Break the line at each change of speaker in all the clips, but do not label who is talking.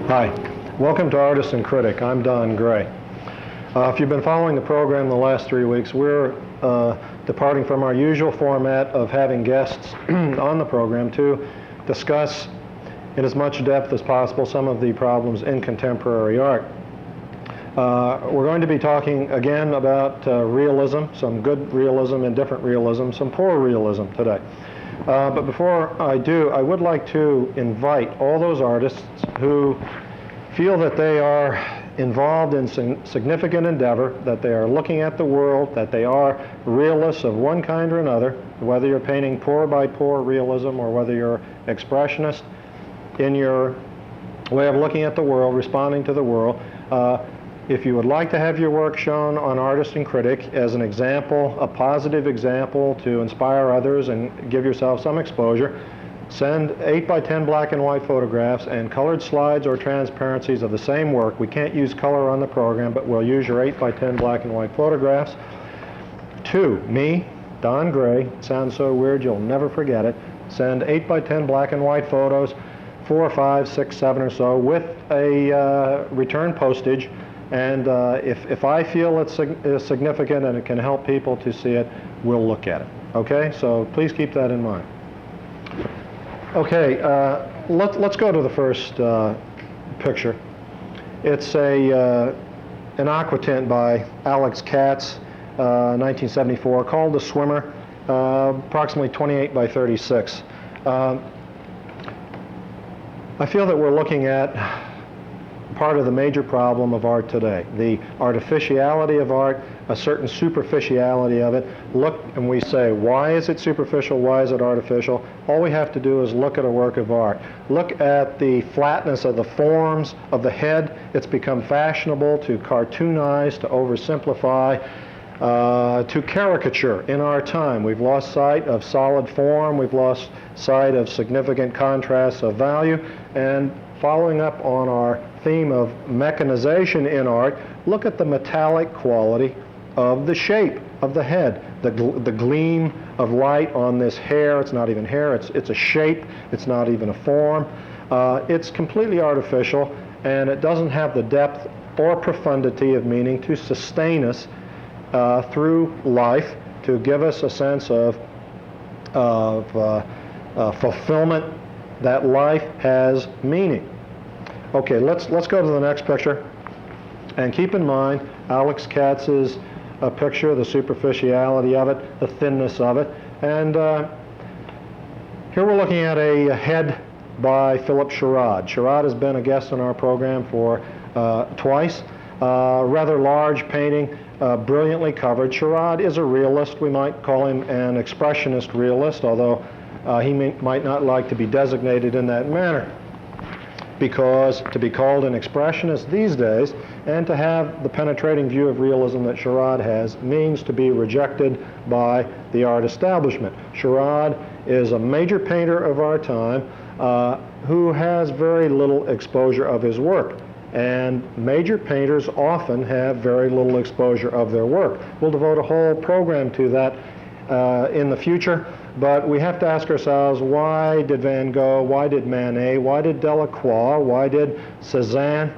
Hi, welcome to Artist and Critic. I'm Don Gray. If you've been following the program the last 3 weeks, we're departing from our usual format of having guests on the program to discuss in as much depth as possible some of the problems in contemporary art. We're going to be talking again about realism, some good realism and different realism, some poor realism today. But before I do, I would like to invite all those artists who feel that they are involved in significant endeavor, that they are looking at the world, that they are realists of one kind or another, whether you're painting pour by pour realism or whether you're expressionist in your way of looking at the world, responding to the world. If you would like to have your work shown on Artist and Critic as an example, a positive example to inspire others and give yourself some exposure, send 8 by 10 black and white photographs and colored slides or transparencies of the same work. We can't use color on the program, but we'll use your 8 by 10 black and white photographs to me, Don Gray. Sounds so weird you'll never forget it. Send 8 by 10 black and white photos, 4, 5, 6, 7 or so, with a return postage. And if I feel it's significant and it can help people to see it, we'll look at it. Okay, so please keep that in mind. Okay, let's go to the first picture. It's an aqua tint by Alex Katz, 1974, called The Swimmer, approximately 28 by 36. I feel that we're looking at part of the major problem of art today, the artificiality of art, a certain superficiality of it. Look, and we say, why is it superficial, why is it artificial? All we have to do is look at a work of art. Look at the flatness of the forms of the head. It's become fashionable to cartoonize, to oversimplify, to caricature in our time. We've lost sight of solid form, we've lost sight of significant contrasts of value, and following up on our theme of mechanization in art, look at the metallic quality of the shape of the head, the gleam of light on this hair. It's not even hair, it's a shape, it's not even a form. It's completely artificial, and it doesn't have the depth or profundity of meaning to sustain us through life, to give us a sense of fulfillment, that life has meaning. Okay, let's go to the next picture. And keep in mind Alex Katz's picture, the superficiality of it, the thinness of it. And here we're looking at a head by Philip Sherrod. Sherrod has been a guest on our program for twice. Rather large painting, brilliantly covered. Sherrod is a realist. We might call him an expressionist realist, although he might not like to be designated in that manner, because to be called an expressionist these days and to have the penetrating view of realism that Sherrod has means to be rejected by the art establishment. Sherrod is a major painter of our time who has very little exposure of his work. And major painters often have very little exposure of their work. We'll devote a whole program to that in the future. But we have to ask ourselves, why did Van Gogh, why did Manet, why did Delacroix, why did Cézanne,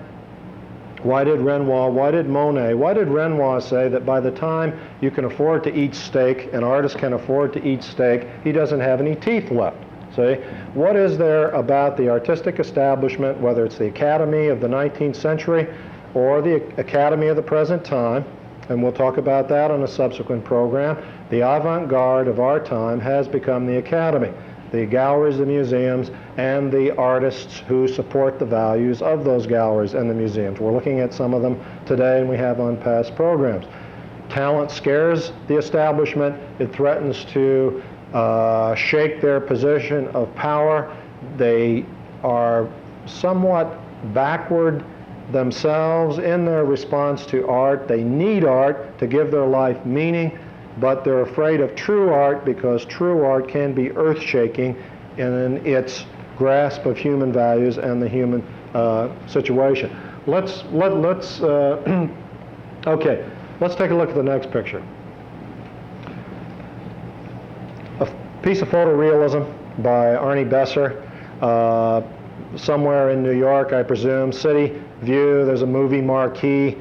why did Renoir, why did Monet, why did Renoir say that by the time you can afford to eat steak, an artist can afford to eat steak, he doesn't have any teeth left? See, what is there about the artistic establishment, whether it's the Academy of the 19th century or the Academy of the present time, and we'll talk about that on a subsequent program. The avant-garde of our time has become the Academy, the galleries, the museums, and the artists who support the values of those galleries and the museums. We're looking at some of them today, and we have on past programs. Talent scares the establishment. It threatens to shake their position of power. They are somewhat backward themselves in their response to art. They need art to give their life meaning, but they're afraid of true art because true art can be earth-shaking in its grasp of human values and the human situation. Let's take a look at the next picture. A piece of photorealism by Arnie Besser. somewhere in New York, I presume. City view, there's a movie marquee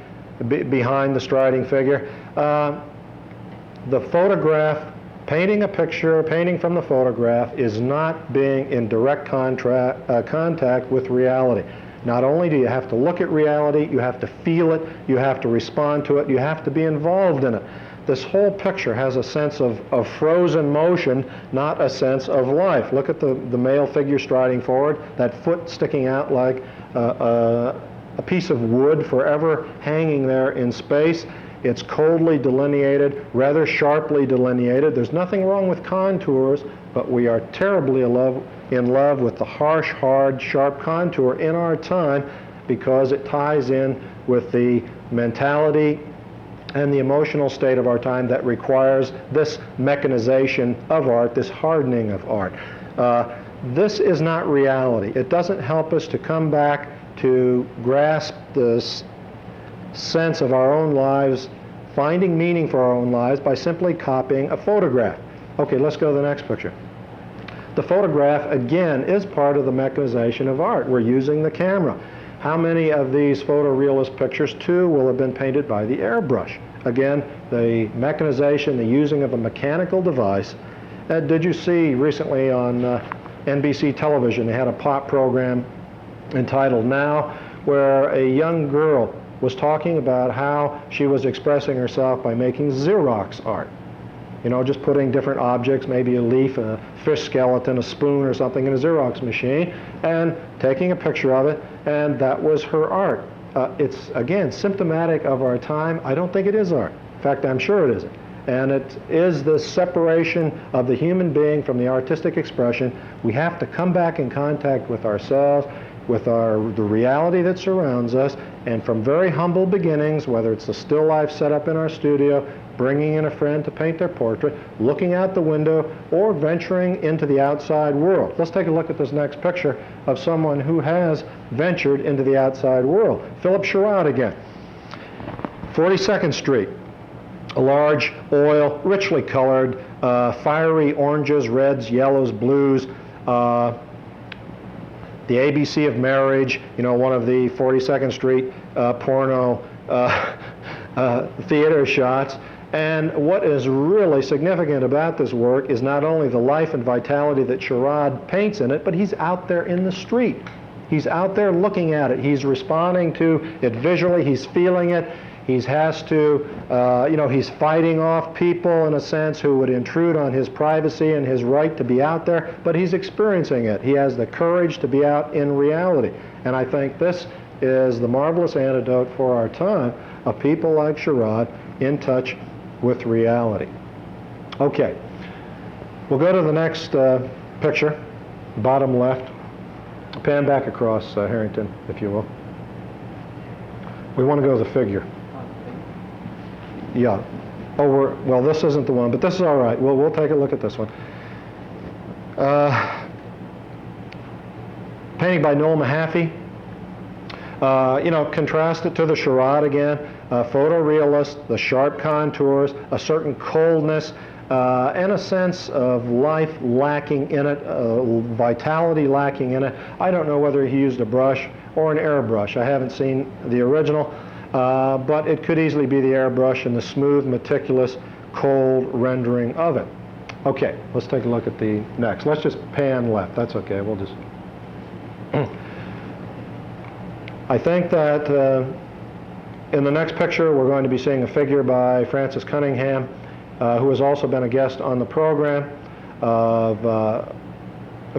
behind the striding figure. The photograph, painting a picture, painting from the photograph is not being in direct contact with reality. Not only do you have to look at reality, you have to feel it, you have to respond to it, you have to be involved in it. This whole picture has a sense of frozen motion, not a sense of life. Look at the male figure striding forward, that foot sticking out like a piece of wood forever hanging there in space. It's coldly delineated, rather sharply delineated. There's nothing wrong with contours, but we are terribly in love with the harsh, hard, sharp contour in our time because it ties in with the mentality and the emotional state of our time that requires this mechanization of art, this hardening of art. This is not reality. It doesn't help us to come back to grasp this sense of our own lives, finding meaning for our own lives by simply copying a photograph. Okay, let's go to the next picture. The photograph, again, is part of the mechanization of art. We're using the camera. How many of these photorealist pictures, too, will have been painted by the airbrush? Again, the mechanization, the using of a mechanical device. Did you see recently on NBC television, they had a pop program entitled Now, where a young girl was talking about how she was expressing herself by making Xerox art. You know, just putting different objects, maybe a leaf, a fish skeleton, a spoon or something in a Xerox machine, and taking a picture of it, and that was her art. It's, again, symptomatic of our time. I don't think it is art. In fact, I'm sure it isn't. And it is the separation of the human being from the artistic expression. We have to come back in contact with ourselves, with the reality that surrounds us, and from very humble beginnings, whether it's a still life set up in our studio, bringing in a friend to paint their portrait, looking out the window, or venturing into the outside world. Let's take a look at this next picture of someone who has ventured into the outside world. Philip Sherrod again. 42nd Street, a large oil, richly colored, fiery oranges, reds, yellows, blues, the ABC of Marriage, you know, one of the 42nd Street porno theater shots. And what is really significant about this work is not only the life and vitality that Sherrod paints in it, but he's out there in the street. He's out there looking at it. He's responding to it visually. He's feeling it. He has to, he's fighting off people, in a sense, who would intrude on his privacy and his right to be out there, but he's experiencing it. He has the courage to be out in reality. And I think this is the marvelous antidote for our time of people like Sherrod in touch with reality. Okay, we'll go to the next picture, bottom left. Pan back across, Harrington, if you will. We want to go to the figure. Yeah. Oh, well, this isn't the one, but this is all right. We'll take a look at this one. Painting by Noel Mahaffey. Contrast it to the Sherrod again. Photorealist, the sharp contours, a certain coldness, and a sense of life lacking in it, vitality lacking in it. I don't know whether he used a brush or an airbrush. I haven't seen the original, but it could easily be the airbrush and the smooth, meticulous, cold rendering of it. Okay, let's take a look at the next. Let's just pan left. That's okay. We'll just... I think that in the next picture we're going to be seeing a figure by Francis Cunningham, who has also been a guest on the program, of a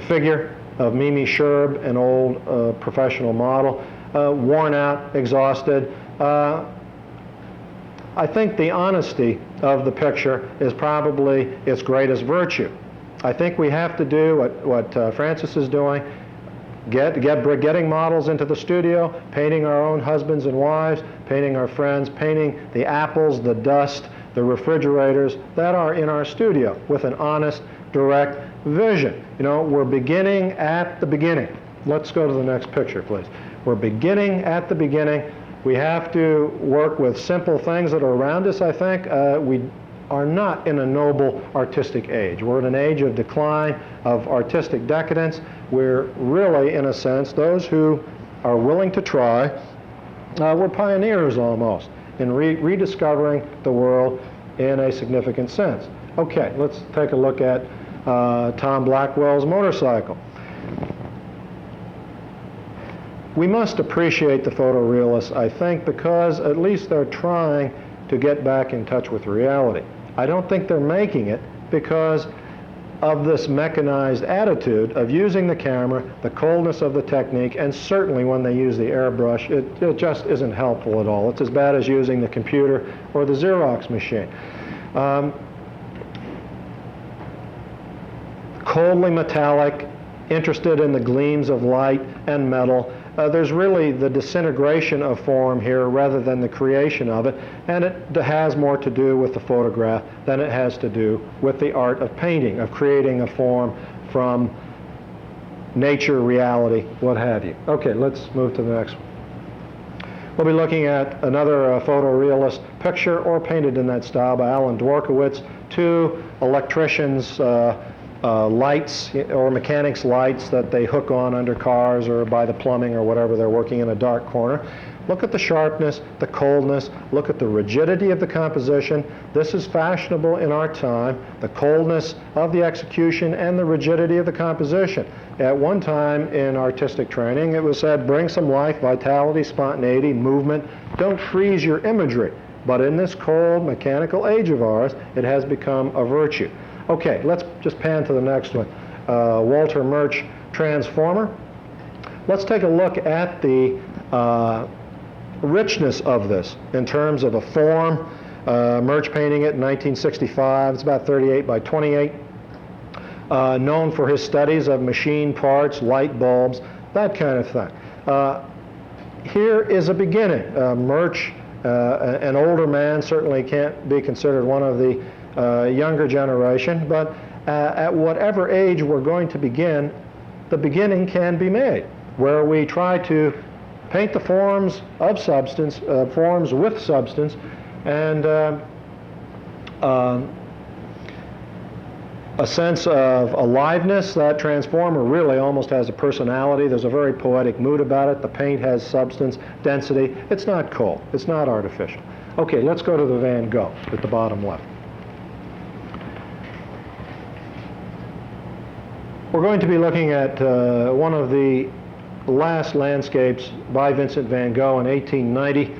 figure of Mimi Sherb, an old professional model, worn out, exhausted. I think the honesty of the picture is probably its greatest virtue. I think we have to do what Francis is doing, getting models into the studio, painting our own husbands and wives, painting our friends, painting the apples, the dust, the refrigerators that are in our studio with an honest, direct vision. You know, we're beginning at the beginning. Let's go to the next picture, please. We're beginning at the beginning. We have to work with simple things that are around us, I think. are not in a noble artistic age. We're in an age of decline, of artistic decadence. We're really, in a sense, those who are willing to try, we're pioneers almost in rediscovering the world in a significant sense. Okay, let's take a look at Tom Blackwell's motorcycle. We must appreciate the photorealists, I think, because at least they're trying to get back in touch with reality. I don't think they're making it because of this mechanized attitude of using the camera, the coldness of the technique, and certainly when they use the airbrush, it just isn't helpful at all. It's as bad as using the computer or the Xerox machine. Coldly metallic, interested in the gleams of light and metal. There's really the disintegration of form here rather than the creation of it, and it has more to do with the photograph than it has to do with the art of painting, of creating a form from nature, reality, what have you. Okay, let's move to the next one. We'll be looking at another photorealist picture, or painted in that style, by Alan Dworkowitz. Two electricians' lights or mechanics' lights that they hook on under cars or by the plumbing or whatever they're working in a dark corner. Look at the sharpness, the coldness, look at the rigidity of the composition. This is fashionable in our time, the coldness of the execution and the rigidity of the composition. At one time in artistic training, it was said, bring some life, vitality, spontaneity, movement. Don't freeze your imagery. But in this cold, mechanical age of ours, it has become a virtue. Okay, let's just pan to the next one. Walter Murch, Transformer. Let's take a look at the richness of this in terms of a form. Murch painting it in 1965. It's about 38 by 28. Known for his studies of machine parts, light bulbs, that kind of thing. Here is a beginning. Murch, an older man, certainly can't be considered one of the younger generation, but at whatever age we're going to begin, the beginning can be made, where we try to paint the forms of substance, forms with substance, and a sense of aliveness. That transformer really almost has a personality. There's a very poetic mood about it. The paint has substance, density. It's not cold. It's not artificial. Okay, let's go to the Van Gogh at the bottom left. We're going to be looking at one of the last landscapes by Vincent van Gogh in 1890.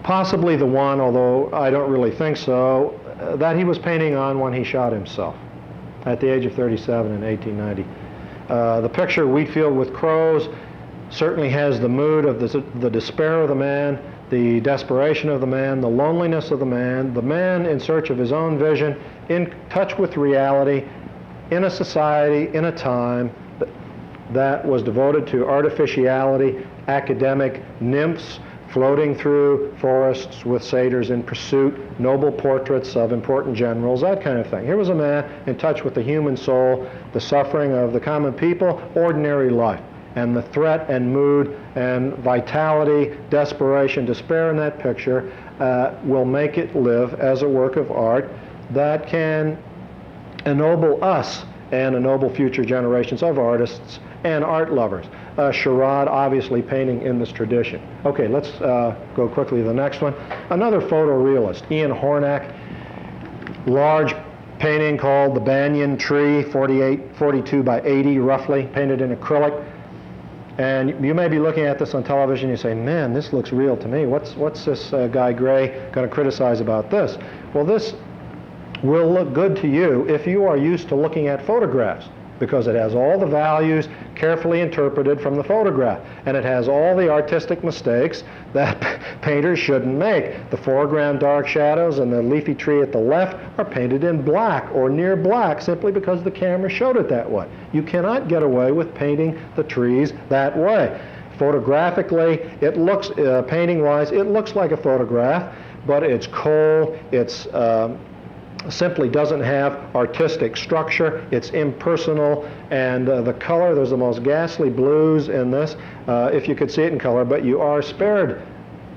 Possibly the one, although I don't really think so, that he was painting on when he shot himself at the age of 37 in 1890. The picture, Wheatfield with Crows, certainly has the mood of the despair of the man, the desperation of the man, the loneliness of the man in search of his own vision, in touch with reality, in a society, in a time that was devoted to artificiality, academic nymphs floating through forests with satyrs in pursuit, noble portraits of important generals, that kind of thing. Here was a man in touch with the human soul, the suffering of the common people, ordinary life. And the threat and mood and vitality, desperation, despair in that picture will make it live as a work of art that can ennoble us and ennoble future generations of artists and art lovers. Sherrod obviously painting in this tradition. Okay, let's go quickly to the next one. Another photorealist, Ian Hornack, large painting called The Banyan Tree, 42 by 80 roughly, painted in acrylic. And you may be looking at this on television and you say, man, this looks real to me. What's this guy Gray going to criticize about this? Well, this will look good to you if you are used to looking at photographs, because it has all the values carefully interpreted from the photograph, and it has all the artistic mistakes that painters shouldn't make. The foreground dark shadows and the leafy tree at the left are painted in black or near black simply because the camera showed it that way. You cannot get away with painting the trees that way. Photographically, it looks, painting-wise, it looks like a photograph, but it's cold, it's simply doesn't have artistic structure, it's impersonal, and the color, there's the most ghastly blues in this, if you could see it in color, but you are spared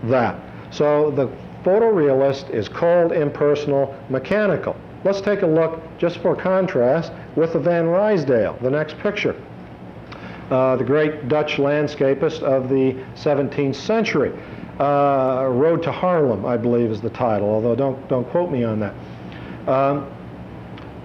that. So the photorealist is cold, impersonal, mechanical. Let's take a look, just for contrast, with the Van Rysdale, the next picture. The great Dutch landscapist of the 17th century. Road to Harlem, I believe, is the title, although don't quote me on that.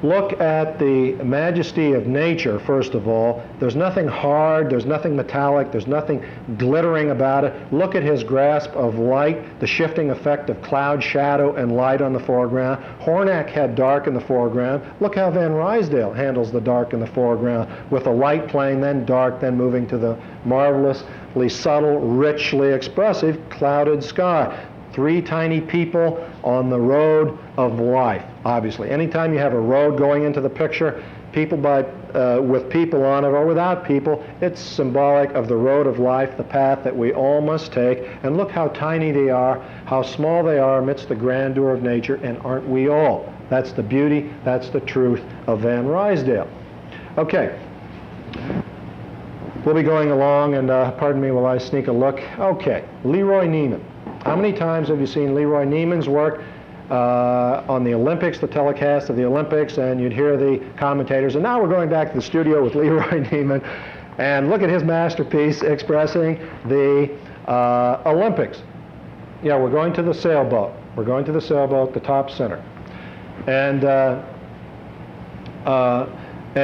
Look at the majesty of nature, first of all. There's nothing hard, there's nothing metallic, there's nothing glittering about it. Look at his grasp of light, the shifting effect of cloud, shadow, and light on the foreground. Hornack had dark in the foreground. Look how Van Rysdale handles the dark in the foreground, with a light playing, then dark, then moving to the marvelously subtle, richly expressive clouded sky. Three tiny people on the road of life, obviously. Anytime you have a road going into the picture, people with people on it or without people, it's symbolic of the road of life, the path that we all must take. And look how tiny they are, how small they are amidst the grandeur of nature, and aren't we all? That's the beauty, that's the truth of Van Rysdale. Okay. We'll be going along, and pardon me while I sneak a look. Okay, Leroy Nieman. How many times have you seen Leroy Nieman's work on the Olympics, the telecast of the Olympics, and you'd hear the commentators, and now we're going back to the studio with Leroy Nieman, and look at his masterpiece expressing the Olympics. Yeah, we're going to the sailboat. We're going to the sailboat, the top center. And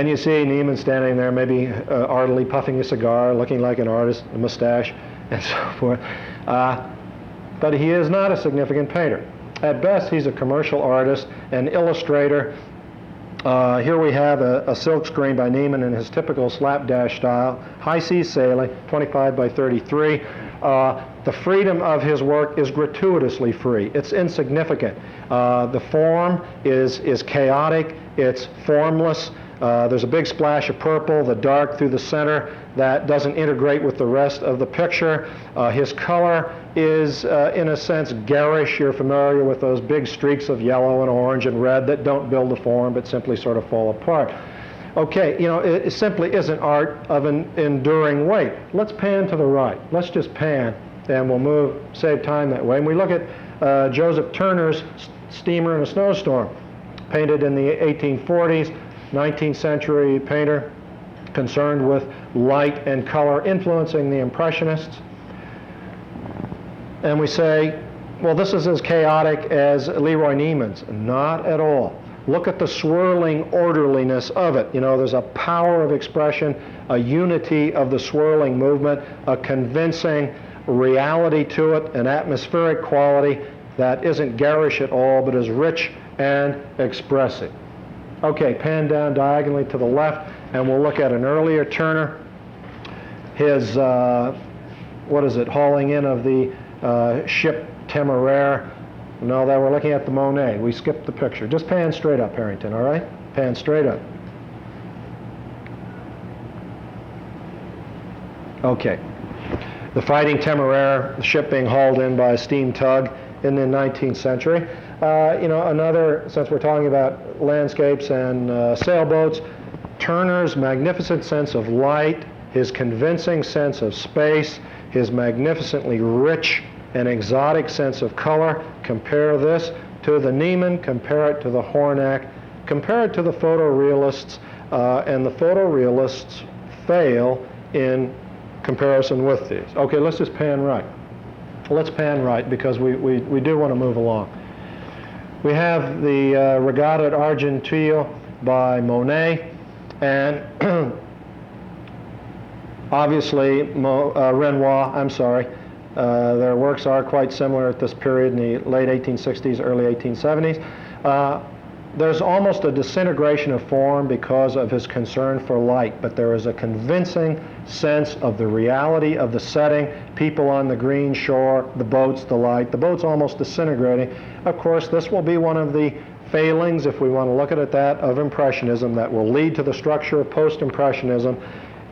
you see Nieman standing there, maybe ardently puffing a cigar, looking like an artist, a mustache, and so forth. But he is not a significant painter. At best, he's a commercial artist, an illustrator. Here we have a silk screen by Nieman in his typical slapdash style, high seas sailing, 25 by 33. The freedom of his work is gratuitously free. It's insignificant. The form is chaotic, it's formless. There's a big splash of purple, the dark through the center that doesn't integrate with the rest of the picture. His color is, in a sense, garish. You're familiar with those big streaks of yellow and orange and red that don't build a form but simply sort of fall apart. Okay, you know, it simply isn't art of an enduring weight. Let's pan to the right. Let's just pan, and we'll save time that way. And we look at Joseph Turner's Steamer in a Snowstorm, painted in the 1840s. 19th century painter concerned with light and color influencing the Impressionists. And we say, well, this is as chaotic as Leroy Nieman's. Not at all. Look at the swirling orderliness of it. You know, there's a power of expression, a unity of the swirling movement, a convincing reality to it, an atmospheric quality that isn't garish at all, but is rich and expressive. Okay, pan down diagonally to the left, and we'll look at an earlier Turner. His, hauling in of the ship Temeraire. No, that we're looking at the Monet. We skipped the picture. Just pan straight up, Harrington, all right? Pan straight up. Okay. The Fighting Temeraire, the ship being hauled in by a steam tug in the 19th century. Another, since we're talking about landscapes and sailboats, Turner's magnificent sense of light, his convincing sense of space, his magnificently rich and exotic sense of color. Compare this to the Nieman, compare it to the Hornack, compare it to the photorealists, and the photorealists fail in comparison with these. Okay, let's just pan right. Let's pan right because we do want to move along. We have the Regatta at Argenteuil by Monet, and obviously Renoir, their works are quite similar at this period in the late 1860s, early 1870s. There's almost a disintegration of form because of his concern for light, but there is a convincing sense of the reality of the setting, people on the green shore, the boats, the light. The boat's almost disintegrating. Of course, this will be one of the failings, if we want to look at it that, of Impressionism that will lead to the structure of Post-Impressionism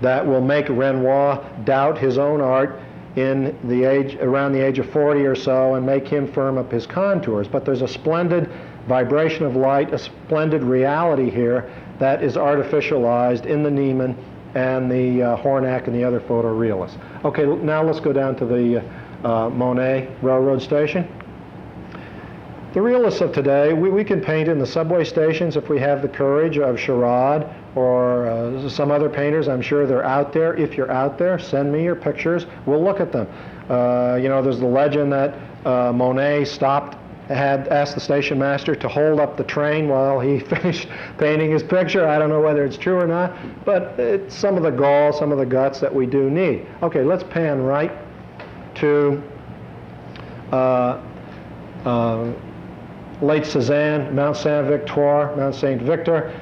that will make Renoir doubt his own art around the age of 40 or so and make him firm up his contours. But there's a splendid vibration of light, a splendid reality here that is artificialized in the Nieman and the Hornack and the other photorealists. Okay, now let's go down to the Monet railroad station. The realists of today, we can paint in the subway stations if we have the courage of Charade or some other painters. I'm sure they're out there. If you're out there, send me your pictures. We'll look at them. There's the legend that Monet had asked the station master to hold up the train while he finished painting his picture. I don't know whether it's true or not, but it's some of the gall, some of the guts that we do need. Okay, let's pan right to late Cézanne, Mount Saint-Victor, Mount Saint Victor,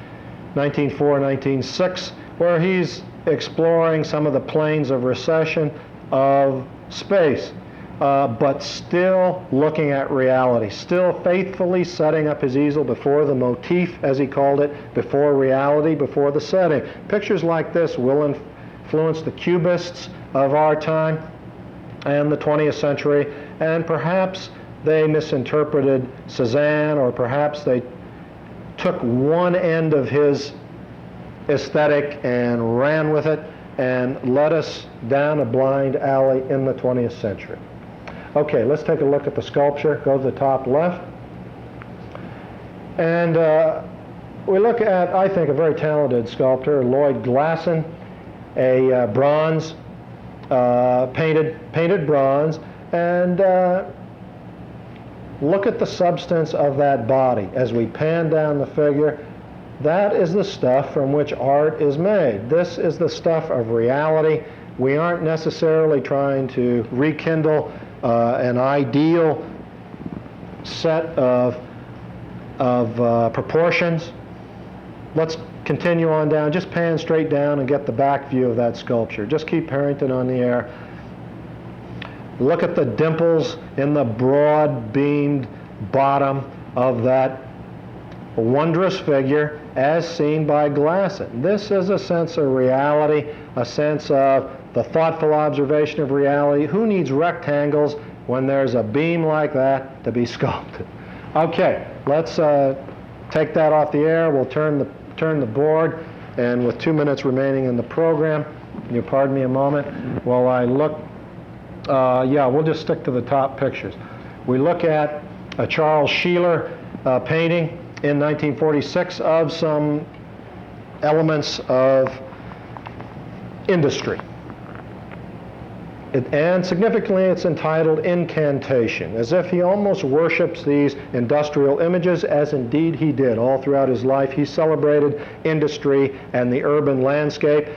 1904-1906, where he's exploring some of the planes of recession of space, but still looking at reality, still faithfully setting up his easel before the motif, as he called it, before reality, before the setting. Pictures like this will influence the Cubists of our time and the 20th century, and perhaps they misinterpreted Cézanne, or perhaps they took one end of his aesthetic and ran with it and led us down a blind alley in the 20th century. Okay, let's take a look at the sculpture. Go to the top left. And we look at, I think, a very talented sculptor, Lloyd Glasson, a bronze, painted bronze, and look at the substance of that body. As we pan down the figure, that is the stuff from which art is made. This is the stuff of reality. We aren't necessarily trying to rekindle an ideal set of proportions. Let's continue on down. Just pan straight down and get the back view of that sculpture. Just keep Harrington on the air. Look at the dimples in the broad-beamed bottom of that wondrous figure as seen by Glasson. This is a sense of reality, a sense of the thoughtful observation of reality. Who needs rectangles when there's a beam like that to be sculpted? Okay, let's take that off the air. We'll turn the board, and with 2 minutes remaining in the program, you pardon me a moment while I look. We'll just stick to the top pictures. We look at a Charles Shieler painting in 1946 of some elements of industry. And significantly, it's entitled Incantation, as if he almost worships these industrial images, as indeed he did. All throughout his life, he celebrated industry and the urban landscape.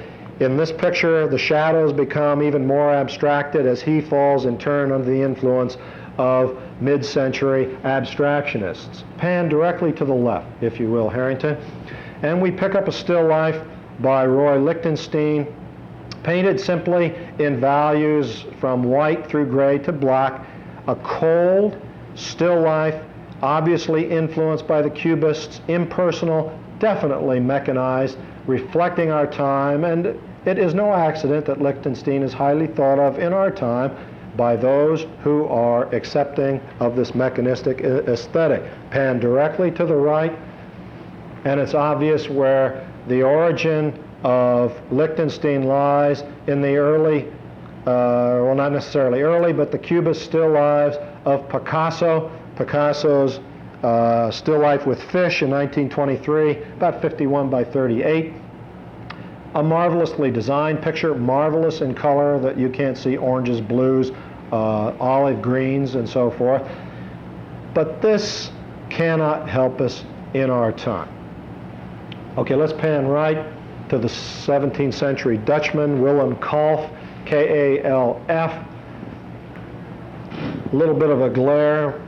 In this picture, the shadows become even more abstracted as he falls in turn under the influence of mid-century abstractionists. Pan directly to the left, if you will, Harrington. And we pick up a still life by Roy Lichtenstein, painted simply in values from white through gray to black, a cold still life, obviously influenced by the Cubists, impersonal, definitely mechanized, reflecting our time, and it is no accident that Lichtenstein is highly thought of in our time by those who are accepting of this mechanistic aesthetic. Pan directly to the right, and it's obvious where the origin of Lichtenstein lies in the early, well, not necessarily early, but the Cubist still lives of Picasso. Picasso's still life with fish in 1923, about 51 by 38. A marvelously designed picture, marvelous in color, that you can't see oranges, blues, olive greens, and so forth. But this cannot help us in our time. Okay, let's pan right to the 17th century Dutchman, Willem Kalf, K-A-L-F. A little bit of a glare.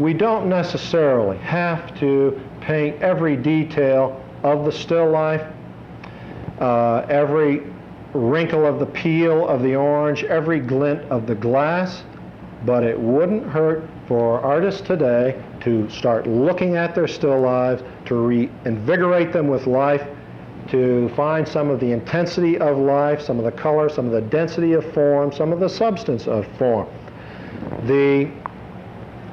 We don't necessarily have to paint every detail of the still life, every wrinkle of the peel of the orange, every glint of the glass, but it wouldn't hurt for artists today to start looking at their still lives, to reinvigorate them with life, to find some of the intensity of life, some of the color, some of the density of form, some of the substance of form.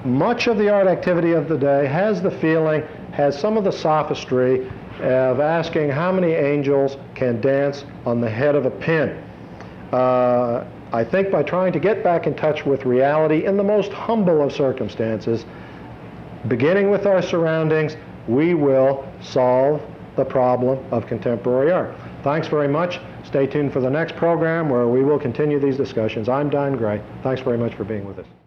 Much of the art activity of the day has the feeling, has some of the sophistry of asking how many angels can dance on the head of a pin. I think by trying to get back in touch with reality in the most humble of circumstances, beginning with our surroundings, we will solve the problem of contemporary art. Thanks very much. Stay tuned for the next program where we will continue these discussions. I'm Don Gray. Thanks very much for being with us.